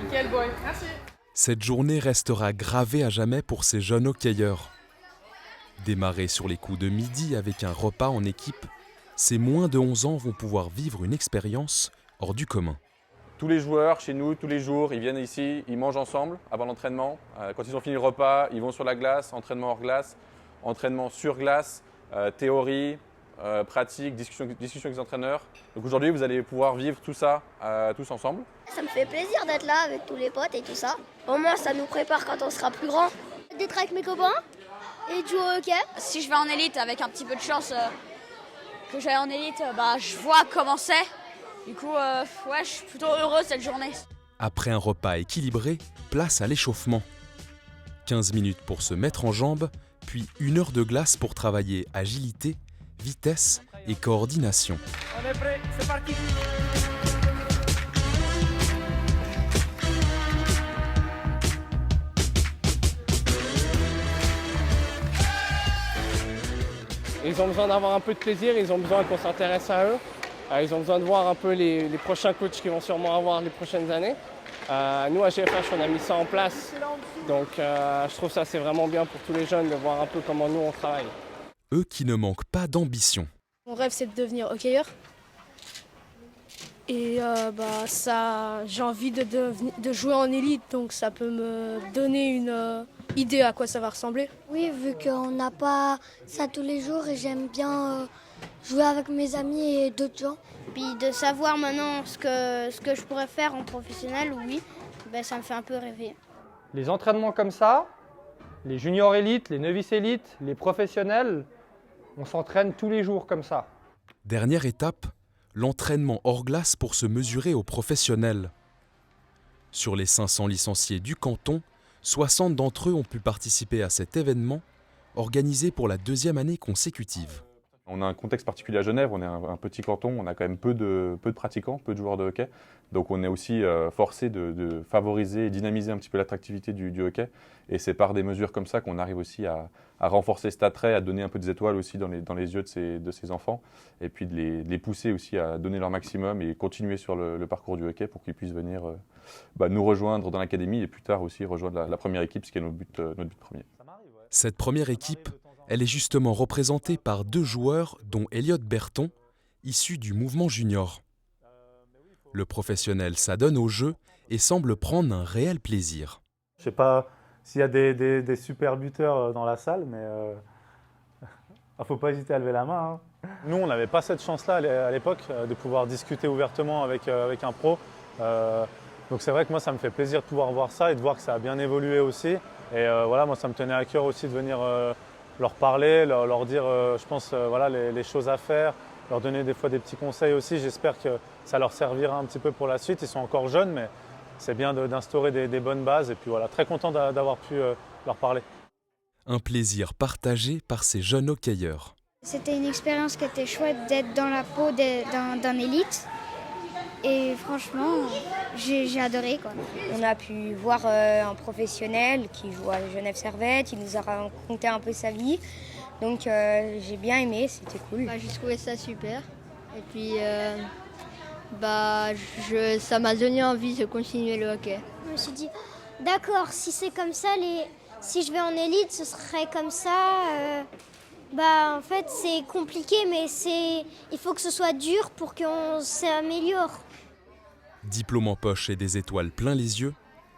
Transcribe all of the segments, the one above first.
Nickel boy, merci. Cette journée restera gravée à jamais pour ces jeunes hockeyeurs. Démarrer sur les coups de midi avec un repas en équipe, ces moins de 11 ans vont pouvoir vivre une expérience hors du commun. Tous les joueurs chez nous, tous les jours, ils viennent ici, ils mangent ensemble avant l'entraînement. Quand ils ont fini le repas, ils vont sur la glace, entraînement hors glace, entraînement sur glace, théorie, pratique, discussion avec les entraîneurs. Donc aujourd'hui, vous allez pouvoir vivre tout ça tous ensemble. Ça me fait plaisir d'être là avec tous les potes et tout ça. Au moins, ça nous prépare quand on sera plus grand. D'être avec mes copains et de jouer au hockey. Si je vais en élite, avec un petit peu de chance que j'aille en élite, je vois comment c'est. Du coup, je suis plutôt heureux cette journée. Après un repas équilibré, place à l'échauffement. 15 minutes pour se mettre en jambes, puis 1 heure de glace pour travailler agilité, vitesse et coordination. On est prêt, c'est parti. Ils ont besoin d'avoir un peu de plaisir, ils ont besoin qu'on s'intéresse à eux. Ils ont besoin de voir un peu les prochains coachs qu'ils vont sûrement avoir les prochaines années. Nous, à GFH, on a mis ça en place. Donc, je trouve ça c'est vraiment bien pour tous les jeunes de voir un peu comment nous, on travaille. Eux qui ne manquent pas d'ambition. Mon rêve, c'est de devenir hockeyeur. Et j'ai envie de jouer en élite, donc ça peut me donner une idée à quoi ça va ressembler. Oui, vu qu'on n'a pas ça tous les jours et j'aime bien jouer avec mes amis et d'autres gens. Puis de savoir maintenant ce que je pourrais faire en professionnel, oui, ça me fait un peu rêver. Les entraînements comme ça, les juniors élites, les novices élites, les professionnels, on s'entraîne tous les jours comme ça. Dernière étape, l'entraînement hors glace pour se mesurer aux professionnels. Sur les 500 licenciés du canton, 60 d'entre eux ont pu participer à cet événement, organisé pour la 2e année consécutive. On a un contexte particulier à Genève, on est un petit canton, on a quand même peu de pratiquants, peu de joueurs de hockey. Donc on est aussi forcé de favoriser et dynamiser un petit peu l'attractivité du hockey. Et c'est par des mesures comme ça qu'on arrive aussi à renforcer cet attrait, à donner un peu des étoiles aussi dans les yeux de ces enfants. Et puis de les pousser aussi à donner leur maximum et continuer sur le parcours du hockey pour qu'ils puissent venir nous rejoindre dans l'académie et plus tard aussi rejoindre la première équipe, ce qui est notre but premier. Cette première équipe, elle est justement représentée par 2 joueurs dont Elliot Berton, issu du mouvement junior. Le professionnel s'adonne au jeu et semble prendre un réel plaisir. Je ne sais pas s'il y a des super buteurs dans la salle, mais il ne faut pas hésiter à lever la main. Nous, on n'avait pas cette chance-là à l'époque de pouvoir discuter ouvertement avec un pro. Donc c'est vrai que moi, ça me fait plaisir de pouvoir voir ça et de voir que ça a bien évolué aussi. Et moi, ça me tenait à cœur aussi de venir leur parler, leur dire, je pense, les choses à faire, leur donner des fois des petits conseils aussi. J'espère que ça leur servira un petit peu pour la suite. Ils sont encore jeunes, mais c'est bien d'instaurer des bonnes bases. Et puis voilà, très content d'avoir pu leur parler. Un plaisir partagé par ces jeunes hockeyeurs. C'était une expérience qui était chouette d'être dans la peau d'un élite. Et franchement, j'ai adoré, quoi. On a pu voir un professionnel qui joue à Genève Servette, il nous a raconté un peu sa vie. Donc j'ai bien aimé, c'était cool. J'ai trouvé ça super. Et puis ça m'a donné envie de continuer le hockey. Je me suis dit, d'accord, si c'est comme ça, si je vais en élite, ce serait comme ça. En fait, c'est compliqué, mais il faut que ce soit dur pour qu'on s'améliore. Diplôme en poche et des étoiles plein les yeux,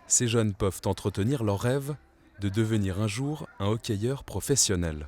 ces jeunes peuvent entretenir leur rêve de devenir un jour un hockeyeur professionnel.